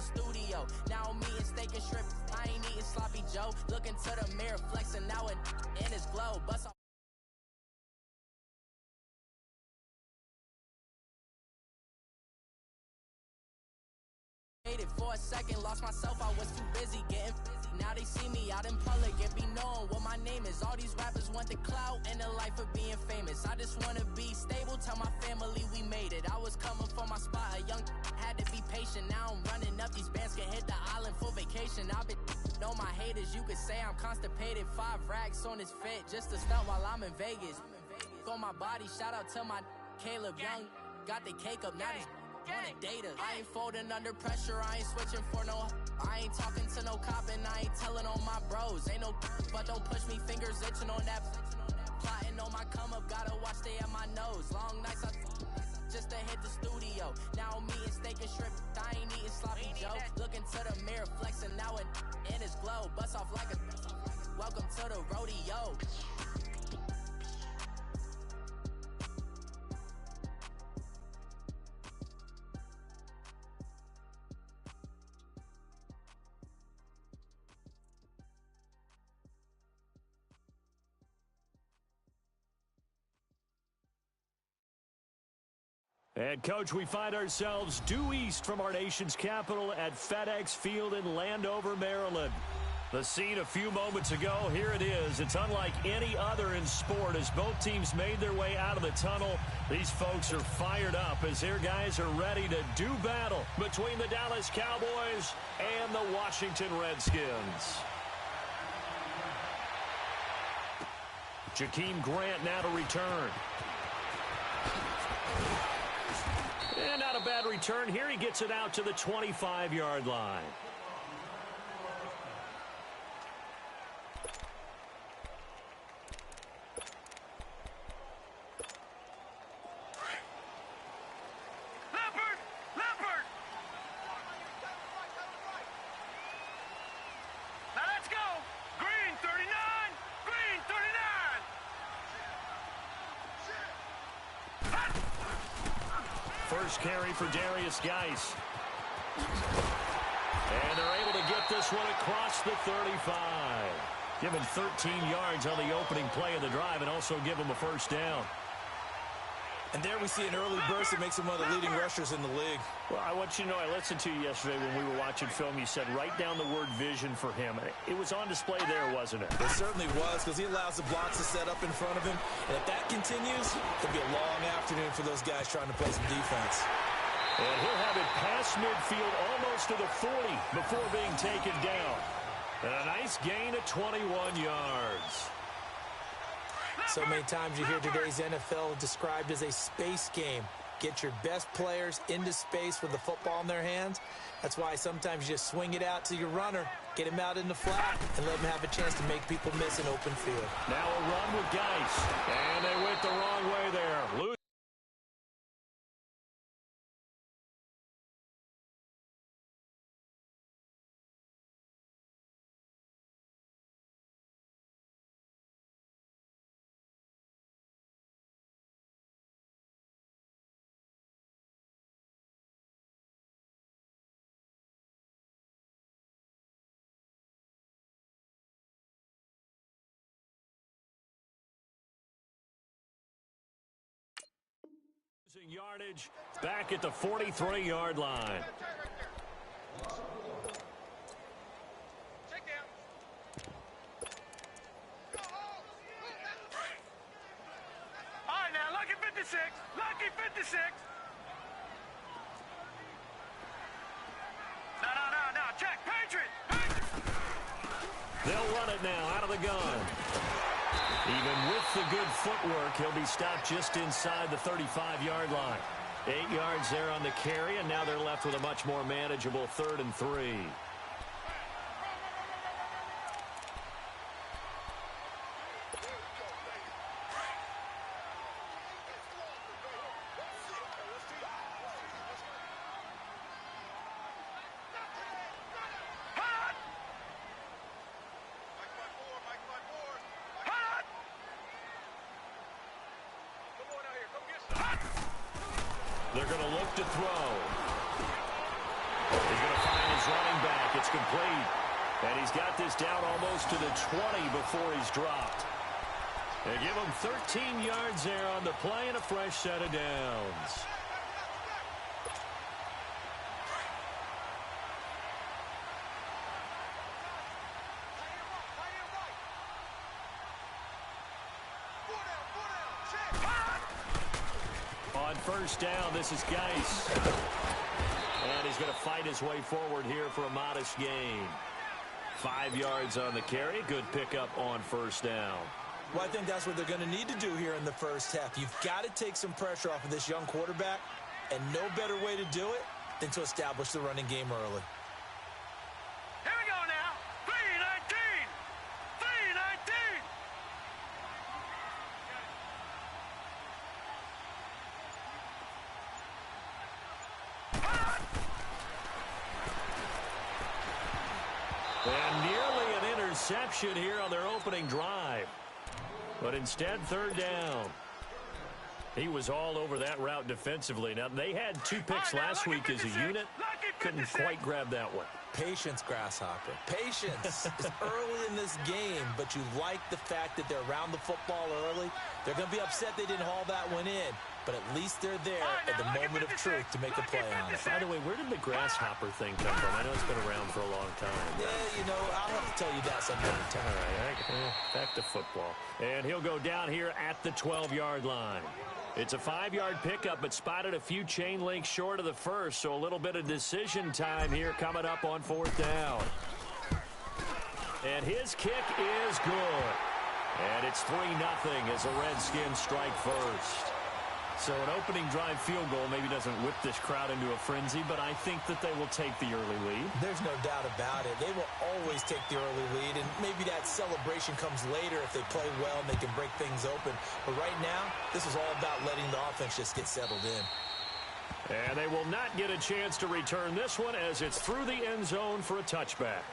the studio. Now I'm eating steak and shrimp. I ain't eating sloppy Joe. Looking to the mirror, flexing now in his glow. Bust off. For a second, lost myself, I was too busy getting busy. Now they see me out in public and be knowing what my name is. All these rappers want the clout and the life of being famous. I just wanna be stable, tell my family we made it. I was coming for my spot, a young had to be patient. Now I'm running up, these bands can hit the island for vacation. I've been know my haters, you could say I'm constipated. 5 racks on his fit, just to stunt while I'm in Vegas. On my body, shout out to my Caleb Young. Got the cake up, now these on a data. I ain't folding under pressure, I ain't switching for no. I ain't talking to no cop and I ain't telling on my bros. Ain't no but don't push me, fingers itching on that. Plotting on my come up, gotta watch stay at my nose. Long nights I just to hit the studio. Now I'm eating steak and shrimp, I ain't eating sloppy Joe. Looking to the mirror, flexing now in his glow. Bust off like a welcome to the rodeo. And, Coach, we find ourselves due east from our nation's capital at FedEx Field in Landover, Maryland. The scene a few moments ago, here it is. It's unlike any other in sport as both teams made their way out of the tunnel. These folks are fired up as their guys are ready to do battle between the Dallas Cowboys and the Washington Redskins. Jakeem Grant now to return. And not a bad return here. He gets it out to the 25-yard line. First carry for Darius Geis. And they're able to get this one across the 35. Give him 13 yards on the opening play of the drive and also give him a first down. And there we see an early burst that makes him one of the leading rushers in the league. Well, I want you to know, I listened to you yesterday when we were watching film. You said write down the word vision for him. It was on display there, wasn't it? It certainly was, because he allows the blocks to set up in front of him. And if that continues, it'll be a long afternoon for those guys trying to play some defense. And he'll have it past midfield almost to the 40 before being taken down. And a nice gain of 21 yards. So many times you hear today's NFL described as a space game. Get your best players into space with the football in their hands. That's why sometimes you just swing it out to your runner, get him out in the flat, and let him have a chance to make people miss an open field. Now a run with Geis. And they went the wrong way there. Yardage back at the 43-yard line. All right, now, lucky 56. Lucky 56. No. Check. Patriot. They'll run it now out of the gun. Even with the good footwork, he'll be stopped just inside the 35-yard line. 8 yards there on the carry, and now they're left with a much more manageable 3rd and 3. They're going to look to throw. He's going to find his his running back. It's complete. And he's got this down almost to the 20 before he's dropped. They give him 13 yards there on the play and a fresh set of downs. On first down, this is Geis. And he's going to fight his way forward here for a modest gain. 5 yards on the carry. Good pickup on first down. Well, I think that's what they're going to need to do here in the first half. You've got to take some pressure off of this young quarterback, and no better way to do it than to establish the running game early. Here we go now. 3-19. 3-19. And nearly an interception here on their opening drive. But instead, third down. He was all over that route defensively. Now, they had 2 picks last week as a unit. Couldn't quite grab that one. Patience, Grasshopper. Patience is early in this game, but you like the fact that they're around the football early. They're going to be upset they didn't haul that one in, but at least they're there at the moment of truth to make a play on it. By the way, where did the grasshopper thing come from? I know it's been around for a long time. Yeah, you know, I'll have to tell you that some other time. All right, back to football. And he'll go down here at the 12-yard line. It's a 5-yard pickup, but spotted a few chain links short of the first, so a little bit of decision time here coming up on fourth down. And his kick is good. And it's 3-0 as the Redskins strike first. So an opening drive field goal maybe doesn't whip this crowd into a frenzy, but I think that they will take the early lead. There's no doubt about it. They will always take the early lead, and maybe that celebration comes later if they play well and they can break things open. But right now, this is all about letting the offense just get settled in. And they will not get a chance to return this one as it's through the end zone for a touchback.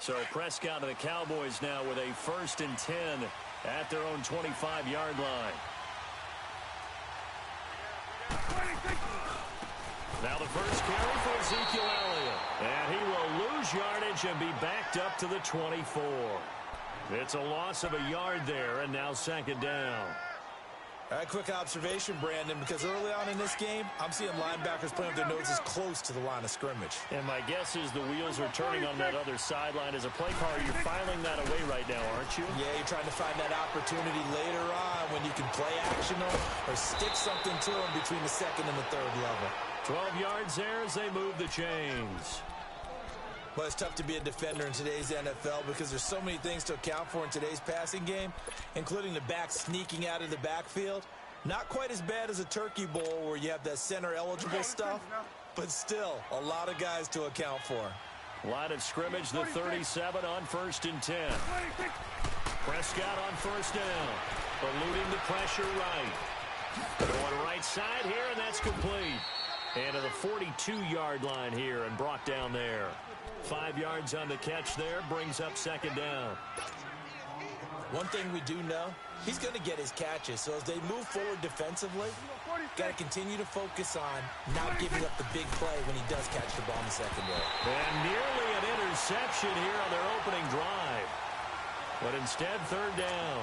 So Prescott and the Cowboys now with a 1st and 10 at their own 25-yard line. Now the first carry for Ezekiel Elliott. And he will lose yardage and be backed up to the 24. It's a loss of a yard there, and now 2nd down. All right, quick observation, Brandon, because early on in this game, I'm seeing linebackers playing with their noses close to the line of scrimmage. And my guess is the wheels are turning on that other sideline. As a play caller, you're filing that away right now, aren't you? Yeah, you're trying to find that opportunity later on when you can play action or stick something to them between the 2nd and the 3rd level. 12 yards there as they move the chains. Well, it's tough to be a defender in today's NFL because there's so many things to account for in today's passing game, including the back sneaking out of the backfield. Not quite as bad as a turkey bowl where you have that center-eligible stuff, but still a lot of guys to account for. Line of scrimmage, the 37 on 1st and 10. Prescott on 1st down, eluding the pressure right. Going right side here, and that's complete. And to the 42-yard line here and brought down there. 5 yards on the catch there, brings up 2nd down. One thing we do know, he's going to get his catches. So as they move forward defensively, got to continue to focus on not giving up the big play when he does catch the ball in the secondary. And nearly an interception here on their opening drive. But instead, 3rd down.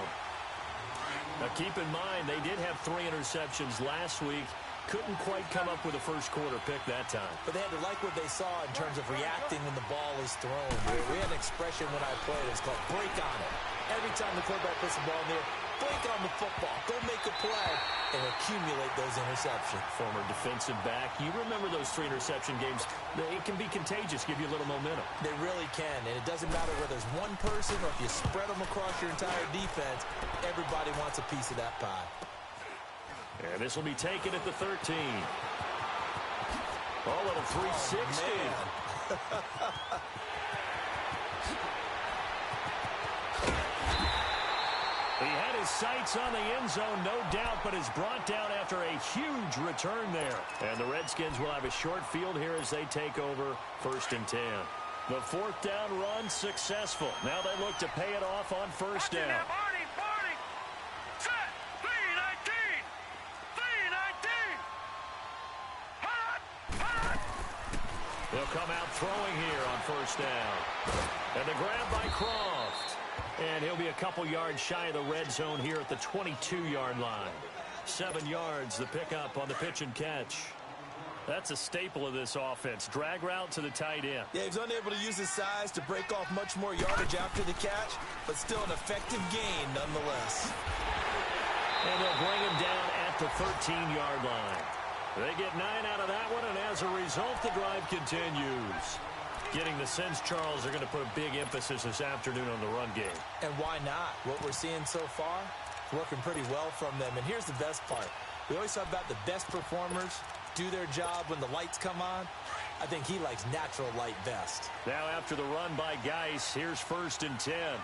Now keep in mind, they did have 3 interceptions last week. Couldn't quite come up with a first quarter pick that time. But they had to like what they saw in terms of reacting when the ball is thrown. We had an expression when I played. It's called break on it. Every time the quarterback puts the ball in there, break on the football. Go make a play and accumulate those interceptions. Former defensive back. You remember those 3 interception games. It can be contagious, give you a little momentum. They really can, and it doesn't matter whether there's one person or if you spread them across your entire defense. Everybody wants a piece of that pie. And this will be taken at the 13. Oh, little 360. He had his sights on the end zone, no doubt, but is brought down after a huge return there. And the Redskins will have a short field here as they take over 1st and 10. The 4th down run successful. Now they look to pay it off on 1st down. Party. Set. 3 They'll come out throwing here on first down. And the grab by Croft. And he'll be a couple yards shy of the red zone here at the 22-yard line. 7 yards, the pickup on the pitch and catch. That's a staple of this offense. Drag route to the tight end. Yeah, he's unable to use his size to break off much more yardage after the catch, but still an effective gain nonetheless. And they'll bring him down at the 13-yard line. They get 9 out of that one, and as a result, the drive continues. Getting the sense, Charles, are going to put a big emphasis this afternoon on the run game. And why not? What we're seeing so far, working pretty well from them. And here's the best part. We always talk about the best performers do their job when the lights come on. I think he likes natural light best. Now after the run by Geis, here's 1st and 10.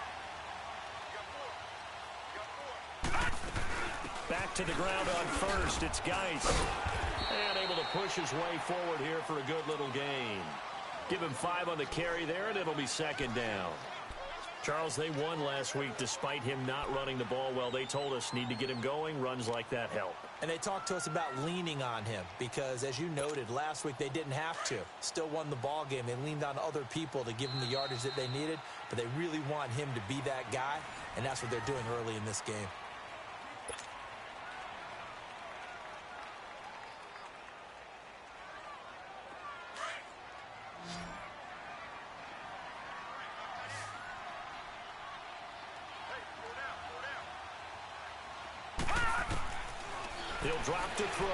Back to the ground on first. It's Geis. And able to push his way forward here for a good little gain. Give him 5 on the carry there, and it'll be 2nd down. Charles, they won last week despite him not running the ball well. They told us need to get him going. Runs like that help. And they talked to us about leaning on him because, as you noted, last week they didn't have to. Still won the ball game. They leaned on other people to give them the yardage that they needed, but they really want him to be that guy, and that's what they're doing early in this game. He'll drop to throw.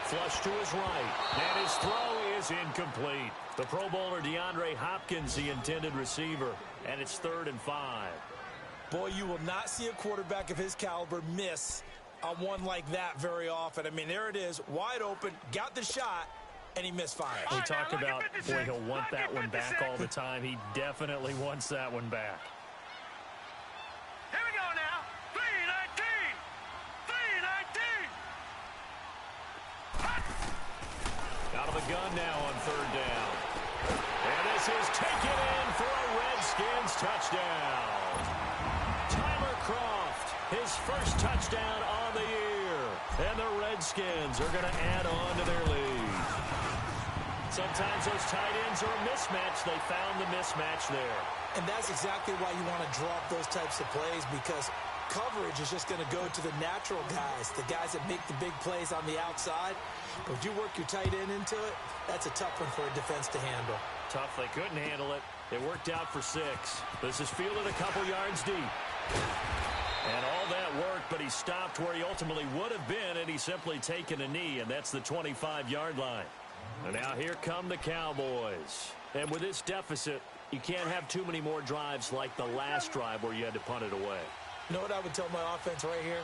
Flush to his right. And his throw is incomplete. The Pro Bowler DeAndre Hopkins, the intended receiver. And it's 3rd and 5. Boy, you will not see a quarterback of his caliber miss on one like that very often. I mean, there it is. Wide open. Got the shot. And he misfired. We talk about, boy, he'll want that one back all the time. He definitely wants that one back. Here we go now. 3-19. 3-19. Out of the gun now on 3rd down. And this is taken in for a Redskins touchdown. Tyler Croft, his first touchdown on the year. And the Redskins are going to add on to their lead. Sometimes those tight ends are a mismatch. They found the mismatch there. And that's exactly why you want to drop those types of plays, because coverage is just going to go to the natural guys, the guys that make the big plays on the outside. But if you work your tight end into it, that's a tough one for a defense to handle. Tough. They couldn't handle it. It worked out for 6. This is fielded a couple yards deep. And all that worked, but he stopped where he ultimately would have been, and he's simply taken a knee, and that's the 25-yard line. And now here come the Cowboys. And with this deficit, you can't have too many more drives like the last drive where you had to punt it away. You know what I would tell my offense right here?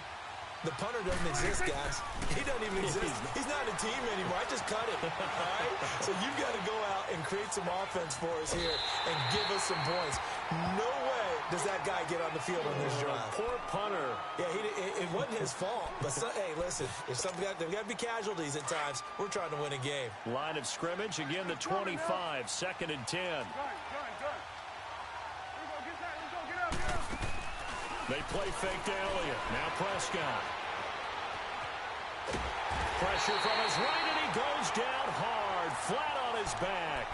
The punter doesn't exist, guys. He doesn't even exist. He's not a team anymore. I just cut him, all right? So you've got to go out and create some offense for us here and give us some points. No way does that guy get on the field on this drive. Poor punter. Yeah, it wasn't his fault. But, hey, listen, there's got to be casualties at times. We're trying to win a game. Line of scrimmage, again, the 25, 2nd and 10. They play fake to Elliott. Now Prescott. Pressure from his right, and he goes down hard, flat on his back.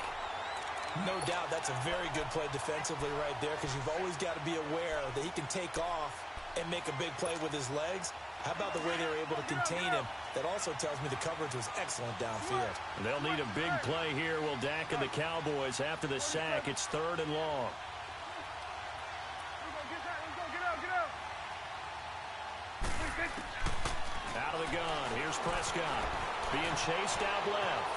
No doubt that's a very good play defensively right there, because you've always got to be aware that he can take off and make a big play with his legs. How about the way they were able to contain him? That also tells me the coverage was excellent downfield. They'll need a big play here, will Dak and the Cowboys. After the sack, it's 3rd and long. Out of the gun, here's Prescott. Being chased out left.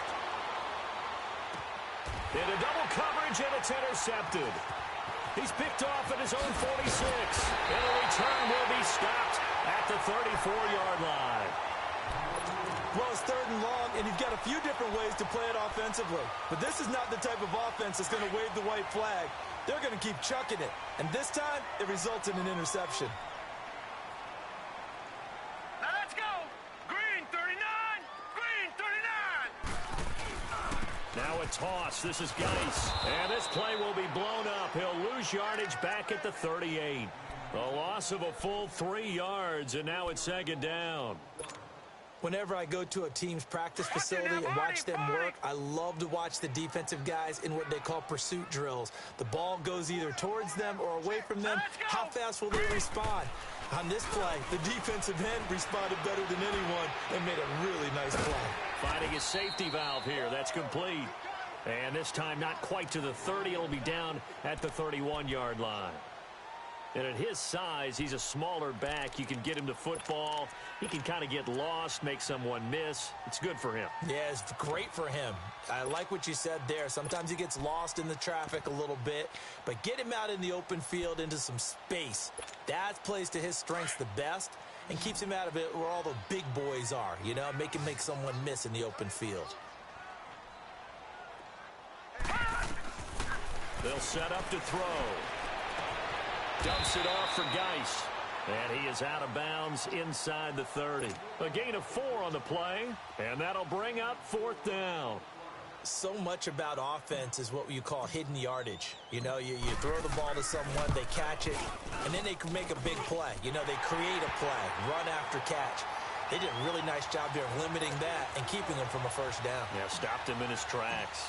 Into double coverage, and it's intercepted. He's picked off at his own 46. And a return will be stopped at the 34-yard line. Well, it's 3rd and long, and you've got a few different ways to play it offensively. But this is not the type of offense that's going to wave the white flag. They're going to keep chucking it. And this time, it results in an interception. Now a toss. This is Geis. And this play will be blown up. He'll lose yardage back at the 38. A loss of a full 3 yards, and now it's 2nd down. Whenever I go to a team's practice facility and watch them work, I love to watch the defensive guys in what they call pursuit drills. The ball goes either towards them or away from them. How fast will they respond? On this play, the defensive end responded better than anyone and made a really nice play. Finding a safety valve here. That's complete. And this time not quite to the 30. It'll be down at the 31-yard line. And at his size, he's a smaller back. You can get him to football. He can kind of get lost, make someone miss. It's good for him. Yeah, it's great for him. I like what you said there. Sometimes he gets lost in the traffic a little bit, but get him out in the open field into some space. That plays to his strengths the best and keeps him out of it where all the big boys are, you know, make him make someone miss in the open field. They'll set up to throw. Dumps it off for Geis. And he is out of bounds inside the 30. A gain of 4 on the play, and that'll bring up 4th down. So much about offense is what you call hidden yardage. You know, you throw the ball to someone, they catch it, and then they can make a big play. You know, they create a play, run after catch. They did a really nice job there limiting that and keeping him from a first down. Yeah, stopped him in his tracks.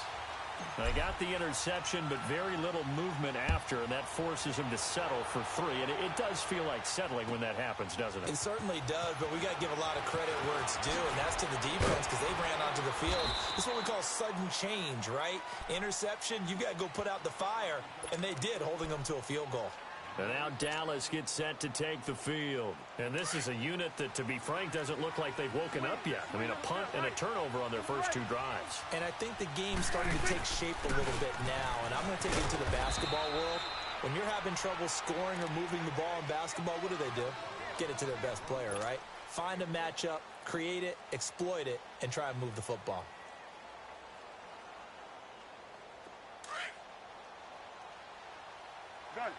They got the interception, but very little movement after, and that forces him to settle for 3. And it does feel like settling when that happens, doesn't it? It certainly does, but we got to give a lot of credit where it's due, and that's to the defense because they ran onto the field. This is what we call sudden change, right? Interception, you got to go put out the fire, and they did, holding them to a field goal. And now Dallas gets set to take the field. And this is a unit that, to be frank, doesn't look like they've woken up yet. I mean, a punt and a turnover on their first 2 drives. And I think the game's starting to take shape a little bit now. And I'm going to take it to the basketball world. When you're having trouble scoring or moving the ball in basketball, what do? Get it to their best player, right? Find a matchup, create it, exploit it, and try and move the football. Good.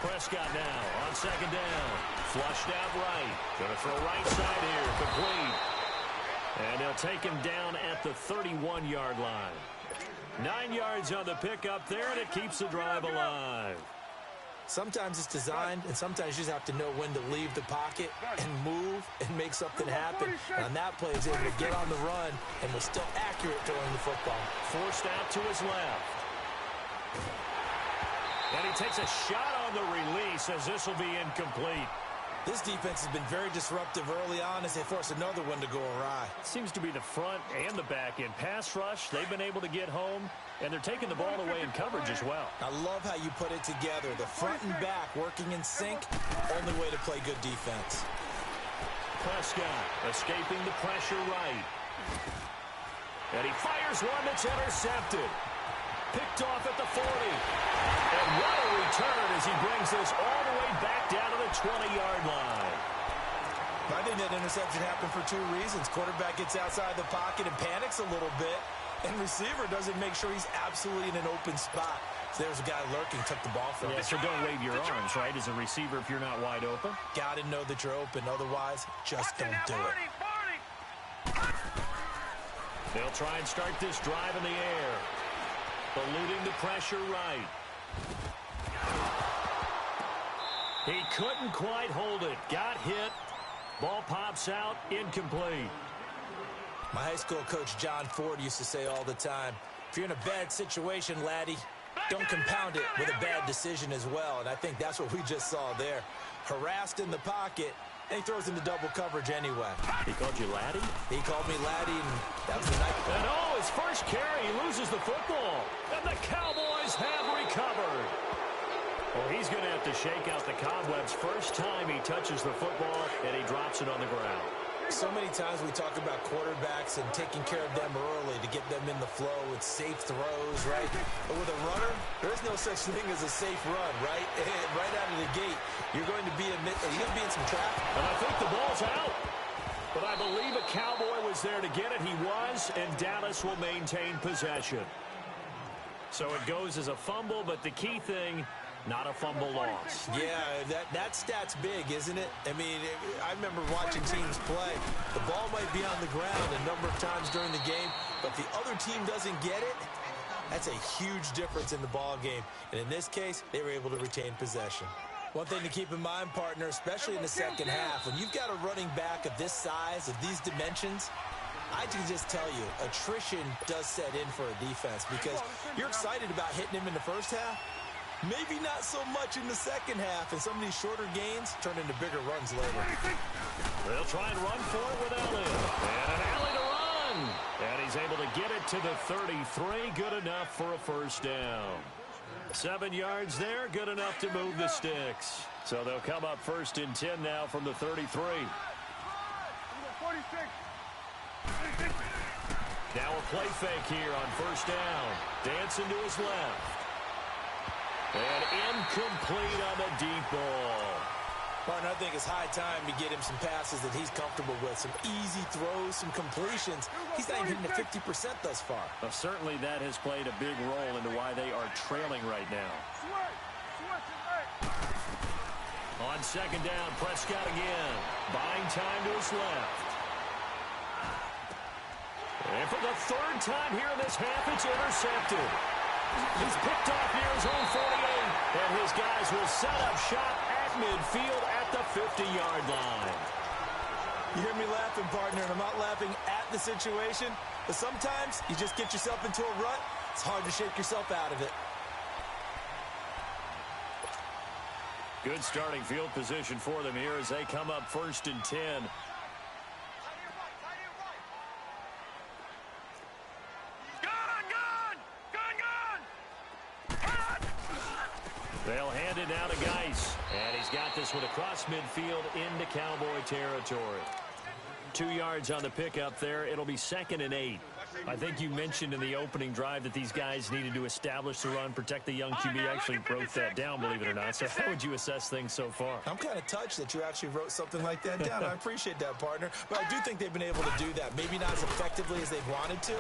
Prescott now on 2nd down. Flushed out right. Going to throw right side here. Complete. And they'll take him down at the 31-yard line. 9 yards on the pickup there, and it keeps the drive alive. Sometimes it's designed, and sometimes you just have to know when to leave the pocket and move and make something happen. And on that play, he was able to get on the run and was still accurate throwing the football. Forced out to his left. And he takes a shot on the release as this will be incomplete. This defense has been very disruptive early on as they force another one to go awry. Seems to be the front and the back end. Pass rush, they've been able to get home, and they're taking the ball away in coverage as well. I love how you put it together. The front and back working in sync, only way to play good defense. Prescott escaping the pressure right. And he fires one that's intercepted. Picked off at the 40. And what a return as he brings this all the way back down to the 20-yard line. I think that interception happened for 2 reasons. Quarterback gets outside the pocket and panics a little bit, and receiver doesn't make sure he's absolutely in an open spot. So there's a guy lurking, took the ball from him. Yeah, so don't wave your arms, right, as a receiver if you're not wide open. Got to know that you're open. Otherwise, just don't do it. They'll try and start this drive in the air. Eluding the pressure right. He couldn't quite hold it. Got hit. Ball pops out. Incomplete. My high school coach, John Ford, used to say all the time, if you're in a bad situation, laddie, don't compound it with a bad decision as well. And I think that's what we just saw there. Harassed in the pocket, and he throws into double coverage anyway. He called you laddie? He called me laddie, and that was the night. And oh, his first carry, he loses the football. And the Cowboys have recovered. Well, he's going to have to shake out the cobwebs first time he touches the football, and he drops it on the ground. So many times we talk about quarterbacks and taking care of them early to get them in the flow with safe throws, right? But with a runner, there is no such thing as a safe run, right? Right out of the gate, you're going to be in some traffic. And I think the ball's out. But I believe a Cowboy was there to get it. He was, and Dallas will maintain possession. So it goes as a fumble, but the key thing, not a fumble loss. Yeah, that stat's big, isn't it? I mean, I remember watching teams play. The ball might be on the ground a number of times during the game, but the other team doesn't get it. That's a huge difference in the ball game. And in this case, they were able to retain possession. One thing to keep in mind, partner, especially in the second half, when you've got a running back of this size, of these dimensions, I can just tell you, attrition does set in for a defense because you're excited about hitting him in the first half. Maybe not so much in the second half, and some of these shorter gains turn into bigger runs later. They'll try and run for it with Elliott. And an alley to run. And he's able to get it to the 33. Good enough for a first down. 7 yards there, good enough to move the sticks. So they'll come up 1st and 10 now from the 33. 46. Now a play fake here on 1st down. Dancing to his left. And incomplete on the deep ball. Partner, I think it's high time to get him some passes that he's comfortable with. Some easy throws, some completions. He's not even hitting the 50% thus far. Well, certainly that has played a big role into why they are trailing right now. On 2nd down, Prescott again. Buying time to his left. And for the 3rd time here in this half, it's intercepted. He's picked off near his own 48, and his guys will set up shop at midfield at the 50-yard line. You hear me laughing, partner, and I'm not laughing at the situation, but sometimes you just get yourself into a rut. It's hard to shake yourself out of it. Good starting field position for them here as they come up 1st and 10. They'll hand it now to Geis. And he's got this one across midfield into Cowboy territory. 2 yards on the pickup there. It'll be 2nd and 8. I think you mentioned in the opening drive that these guys needed to establish the run, protect the young QB. Actually wrote that down, believe it or not. So how would you assess things so far? I'm kind of touched that you actually wrote something like that down. I appreciate that, partner. But I do think they've been able to do that. Maybe not as effectively as they wanted to,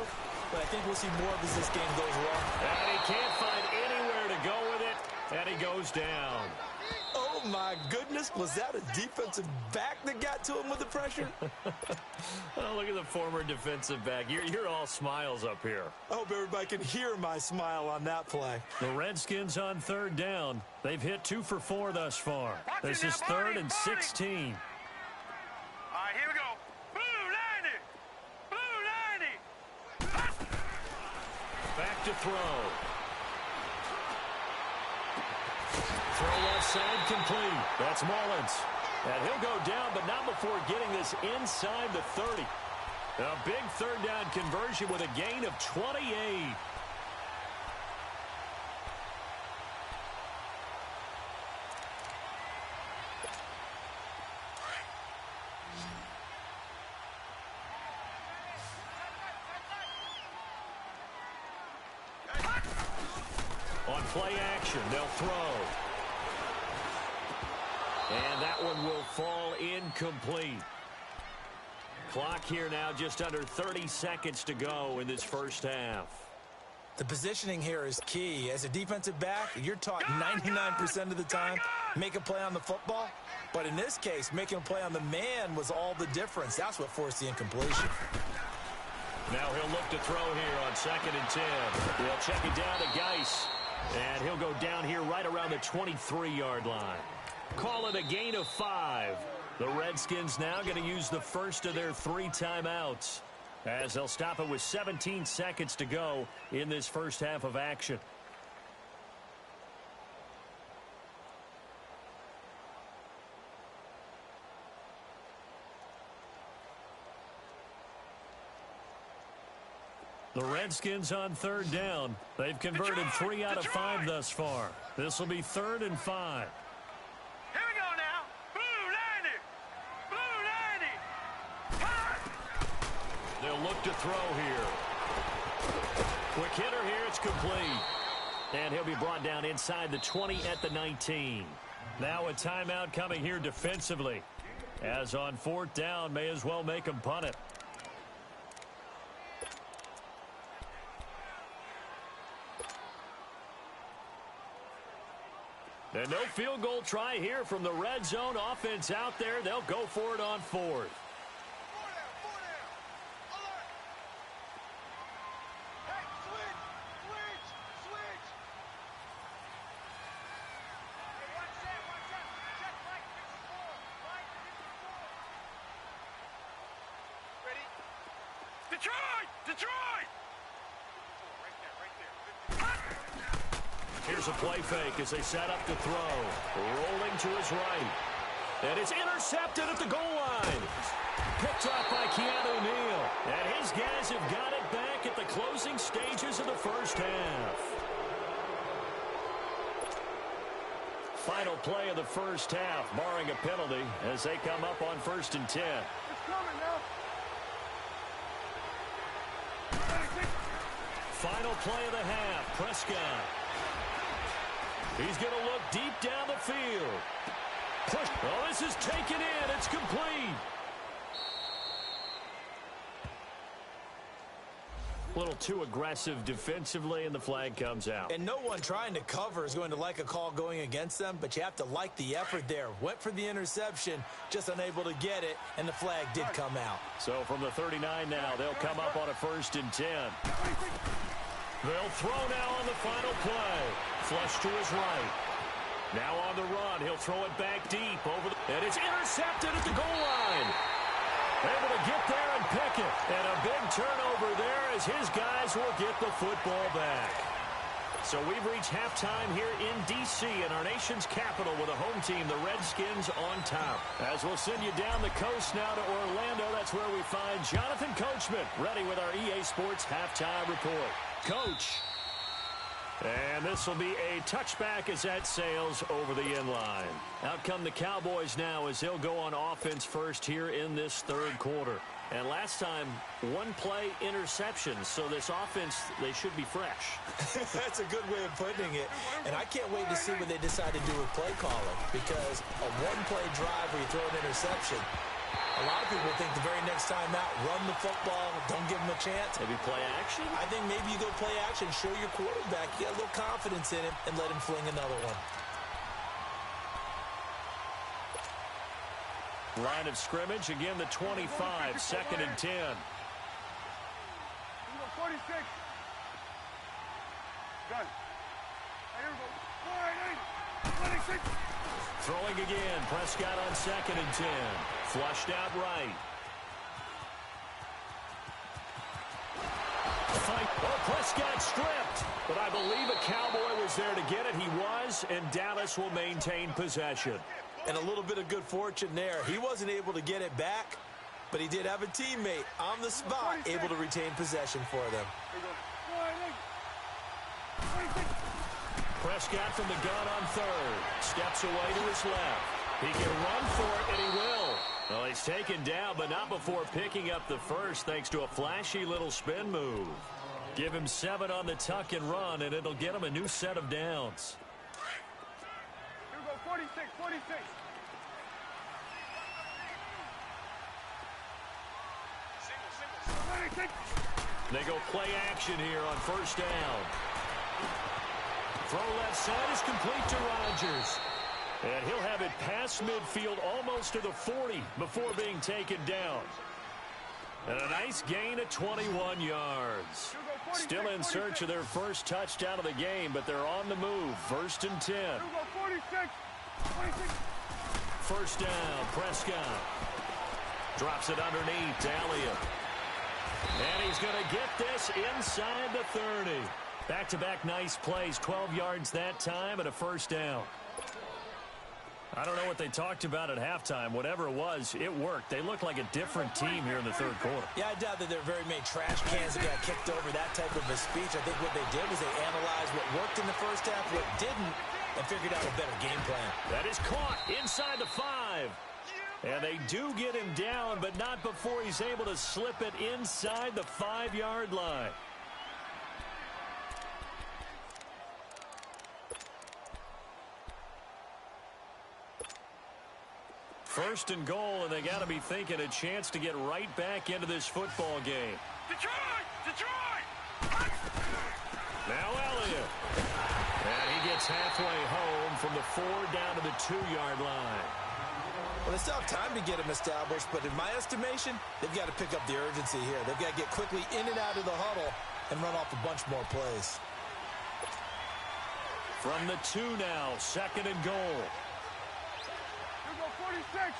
but I think we'll see more of as this game goes along. And he can't find anywhere to go with it, and he goes down. Oh, my goodness. Was that a defensive back that got to him with the pressure? Oh, look at the former defensive back. You're all smiles up here. I hope everybody can hear my smile on that play. The Redskins on 3rd down. They've hit 2 for 4 thus far. This is 3rd and 16. All right, here we go. Blue 90. Blue 90. Back to throw. Throw left side complete. That's Mullins. And he'll go down, but not before getting this inside the 30. A big 3rd down conversion with a gain of 28. On play action, they'll throw. And that one will fall incomplete. Clock here now just under 30 seconds to go in this first half. The positioning here is key. As a defensive back, you're taught 99% of the time, make a play on the football. But in this case, making a play on the man was all the difference. That's what forced the incompletion. Now he'll look to throw here on 2nd and 10. He'll check it down to Geis. And he'll go down here right around the 23-yard line. Call it a gain of 5. The Redskins now going to use the first of their 3 timeouts as they'll stop it with 17 seconds to go in this first half of action. The Redskins on 3rd down. They've converted 3 out of 5 thus far. This will be 3rd and 5. Here we go now. Blue 90. Blue 90. They'll look to throw here. Quick hitter here. It's complete. And he'll be brought down inside the 20 at the 19. Now a timeout coming here defensively. As on 4th down, may as well make them punt it. And no field goal try here from the red zone offense out there. They'll go for it on 4th. Detroit! Detroit! Here's a play fake as they set up to throw. Rolling to his right. And it's intercepted at the goal line. Picked up by Keanu Neal. And his guys have got it back at the closing stages of the first half. Final play of the first half, barring a penalty, as they come up on 1st and 10. It's coming now. Final play of the half, Prescott. He's going to look deep down the field. Push. Oh, this is taken in. It's complete. A little too aggressive defensively, and the flag comes out. And no one trying to cover is going to like a call going against them, but you have to like the effort there. Went for the interception, just unable to get it, and the flag did come out. So from the 39 now, they'll come up on a 1st and 10. They'll throw now on the final play. Flush to his right. Now on the run, he'll throw it back deep over the... And it's intercepted at the goal line. Able to get there and pick it. And a big turnover there as his guys will get the football back. So we've reached halftime here in D.C. in our nation's capital with a home team, the Redskins, on top. As we'll send you down the coast now to Orlando, that's where we find Jonathan Coachman, ready with our EA Sports halftime report. Coach. And this will be a touchback as that sails over the end line. Out come the Cowboys now as they'll go on offense first here in this third quarter. And last time, one play interception. So this offense, they should be fresh. That's a good way of putting it. And I can't wait to see what they decide to do with play calling. Because a one-play drive where you throw an interception, a lot of people think the very next time out, run the football, don't give them a chance. Maybe play action? I think maybe you go play action, show your quarterback, you got a little confidence in him, and let him fling another one. Line of scrimmage, again the 25, 2nd and 10. 46. Gun. Here we go. 26. Throwing again, Prescott on 2nd and 10. Flushed out right. Fight. Oh, Prescott stripped. But I believe a Cowboy was there to get it. He was, and Dallas will maintain possession. And a little bit of good fortune there. He wasn't able to get it back, but he did have a teammate on the spot able to retain possession for them. Prescott from the gun on 3rd. Steps away to his left. He can run for it, and he will. Well, he's taken down, but not before picking up the first thanks to a flashy little spin move. Give him 7 on the tuck and run, and it'll get him a new set of downs. Here we go. 46. 46. They go play action here on 1st down. Throw left side is complete to Rodgers. And he'll have it past midfield almost to the 40 before being taken down. And a nice gain of 21 yards. Still in search of their first touchdown of the game, but they're on the move. 1st and 10. 1st down, Prescott. Drops it underneath to Elliott. And he's going to get this inside the 30. Back-to-back nice plays, 12 yards that time and a 1st down. I don't know what they talked about at halftime. Whatever it was, it worked. They look like a different team here in the 3rd quarter. Yeah, I doubt that there are very many trash cans that got kicked over that type of a speech. I think what they did was they analyzed what worked in the first half, what didn't, and figured out a better game plan. That is caught inside the 5. And they do get him down, but not before he's able to slip it inside the 5-yard line. First and goal, and they got to be thinking a chance to get right back into this football game. Detroit! Detroit! Now Elliott. And he gets halfway home from the 4 down to the 2-yard line. Well, they still have time to get him established, but in my estimation, they've got to pick up the urgency here. They've got to get quickly in and out of the huddle and run off a bunch more plays. From the 2 now, 2nd and goal. Here we go. 46.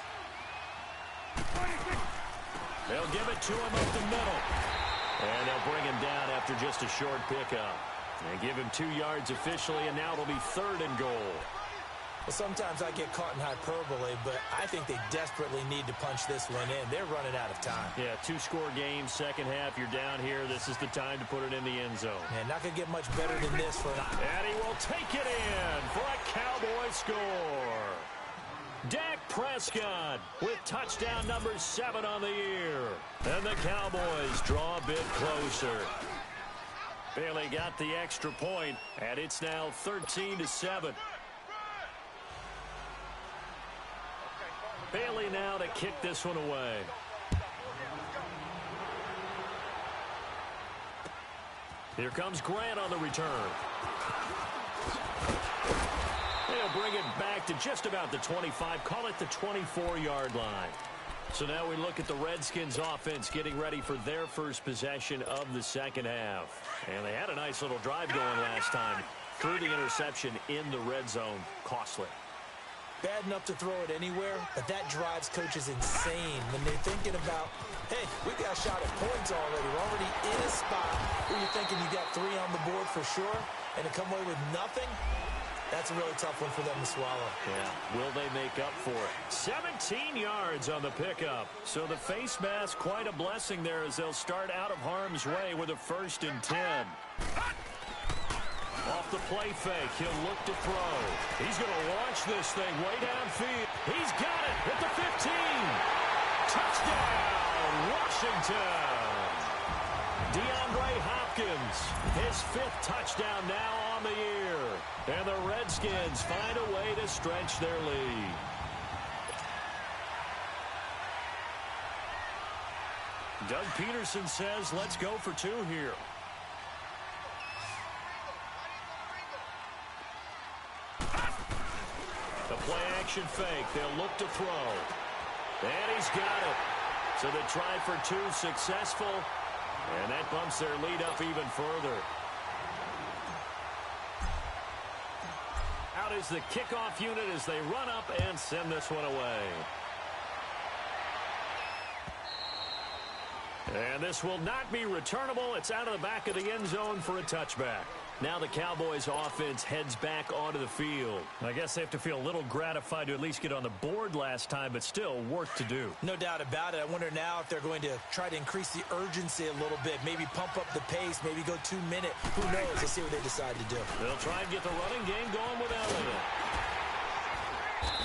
46. They'll give it to him up the middle. And they'll bring him down after just a short pickup. And give him 2 yards officially, and now it'll be 3rd and goal. Well, sometimes I get caught in hyperbole, but I think they desperately need to punch this one in. They're running out of time. Yeah, 2-score game, second half, you're down here. This is the time to put it in the end zone. Man, not going to get much better than this for an... And he will take it in for a Cowboy score. Dak Prescott with touchdown number 7 on the year. And the Cowboys draw a bit closer. Bailey got the extra point, and it's now 13-7. Bailey now to kick this one away. Here comes Grant on the return. They'll bring it back to just about the 25, call it the 24-yard line. So now we look at the Redskins offense getting ready for their first possession of the second half. And they had a nice little drive going last time. Threw the interception in the red zone. Costly. Bad enough to throw it anywhere, but that drives coaches insane when they're thinking about, hey, we got a shot at points already. We're already in a spot where you're thinking you got 3 on the board for sure, and to come away with nothing, that's a really tough one for them to swallow. Yeah, will they make up for it? 17 yards on the pickup. So the face mask, quite a blessing there as they'll start out of harm's way with a 1st and 10. Off the play fake, he'll look to throw. He's going to launch this thing way downfield. He's got it at the 15. Touchdown, Washington. DeAndre Hopkins, his 5th touchdown now on the year. And the Redskins find a way to stretch their lead. Doug Peterson says, let's go for 2 here. The play-action fake. They'll look to throw. And he's got it. So they try for 2, successful. And that bumps their lead up even further. Out is the kickoff unit as they run up and send this one away. And this will not be returnable. It's out of the back of the end zone for a touchback. Now the Cowboys offense heads back onto the field. I guess they have to feel a little gratified to at least get on the board last time, but still work to do. No doubt about it. I wonder now if they're going to try to increase the urgency a little bit, maybe pump up the pace, maybe go 2-minute. Who knows? Let's see what they decide to do. They'll try and get the running game going with Elliott.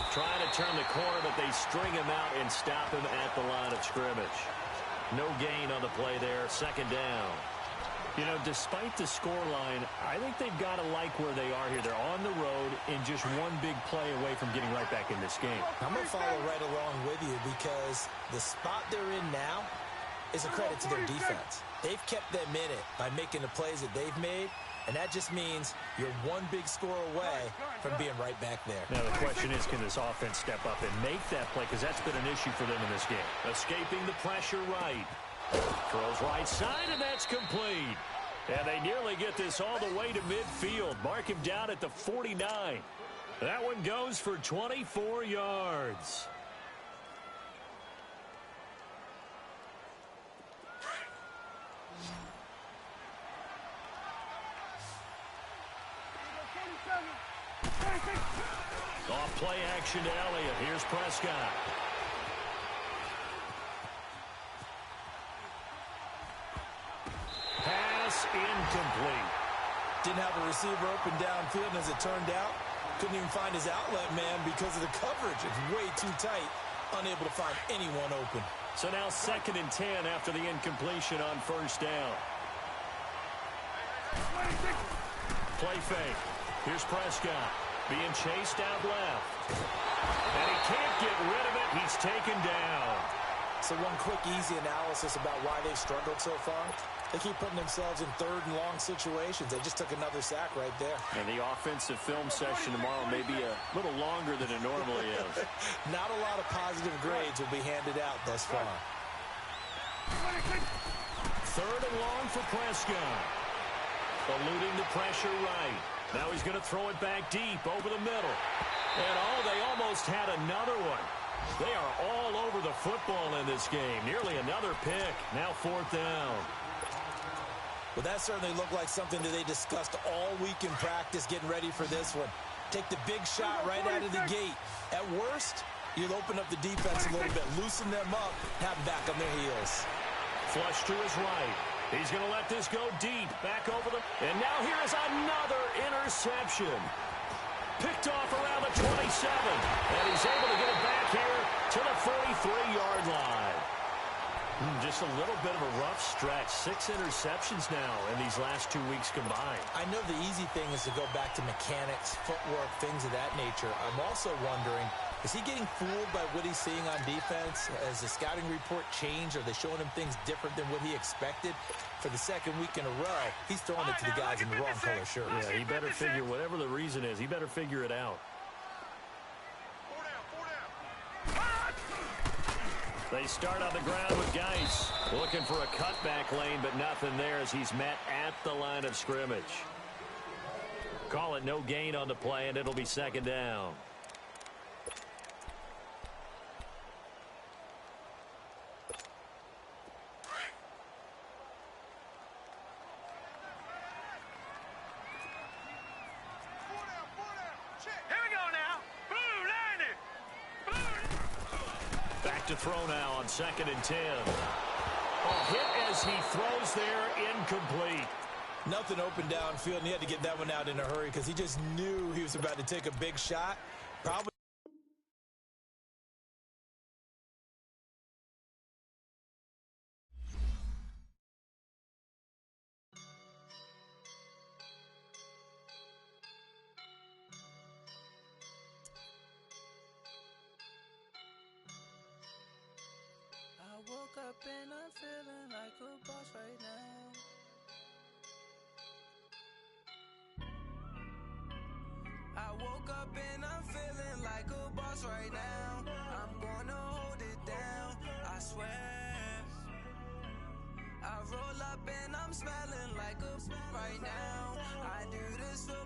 Trying to turn the corner, but they string him out and stop him at the line of scrimmage. No gain on the play there. 2nd down. You know, despite the scoreline, I think they've got to like where they are here. They're on the road and just one big play away from getting right back in this game. I'm going to follow right along with you because the spot they're in now is a credit to their defense. They've kept them in it by making the plays that they've made, and that just means you're one big score away from being right back there. Now the question is, can this offense step up and make that play? Because that's been an issue for them in this game. Escaping the pressure right. Throws right side, and that's complete. And they nearly get this all the way to midfield. Mark him down at the 49. That one goes for 24 yards. Off play action to Elliott. Here's Prescott. Pass incomplete. Didn't have a receiver open downfield, and as it turned out, couldn't even find his outlet man because of the coverage. It's way too tight, unable to find anyone open. So now 2nd and 10 after the incompletion on 1st down. Play fake. Here's Prescott being chased out left. And he can't get rid of it. He's taken down. So one quick, easy analysis about why they've struggled so far. They keep putting themselves in 3rd and long situations. They just took another sack right there. And the offensive film session tomorrow may be a little longer than it normally is. Not a lot of positive grades will be handed out thus far. 3rd and long for Prescott. Eluding the pressure right. Now he's going to throw it back deep over the middle. And they almost had another one. They are all over the football in this game. Nearly another pick. Now 4th down. Well, that certainly looked like something that they discussed all week in practice getting ready for this one. Take the big shot right out of the gate. At worst, you'll open up the defense a little bit, loosen them up, have them back on their heels. Flush to his right. He's going to let this go deep. Back over the... And now here is another interception. Picked off around the 27. And he's able to get it back here to the 43-yard line. Just a little bit of a rough stretch. 6 interceptions now in these last 2 weeks combined. I know the easy thing is to go back to mechanics, footwork, things of that nature. I'm also wondering, is he getting fooled by what he's seeing on defense? Has the scouting report changed? Are they showing him things different than what he expected? For the second week in a row, he's throwing it to the guys in the wrong color shirt. Yeah, he better figure, whatever the reason is, he better figure it out. They start on the ground with Geis. Looking for a cutback lane, but nothing there as he's met at the line of scrimmage. Call it no gain on the play, and it'll be second down. To throw now on 2nd and 10. Hit as he throws there, incomplete. Nothing open downfield, and he had to get that one out in a hurry because he just knew he was about to take a big shot. Probably. I woke up and I'm feeling like a boss right now. I woke up and I'm feeling like a boss right now. I'm gonna hold it down, I swear. I roll up and I'm smelling like a right now. I do this for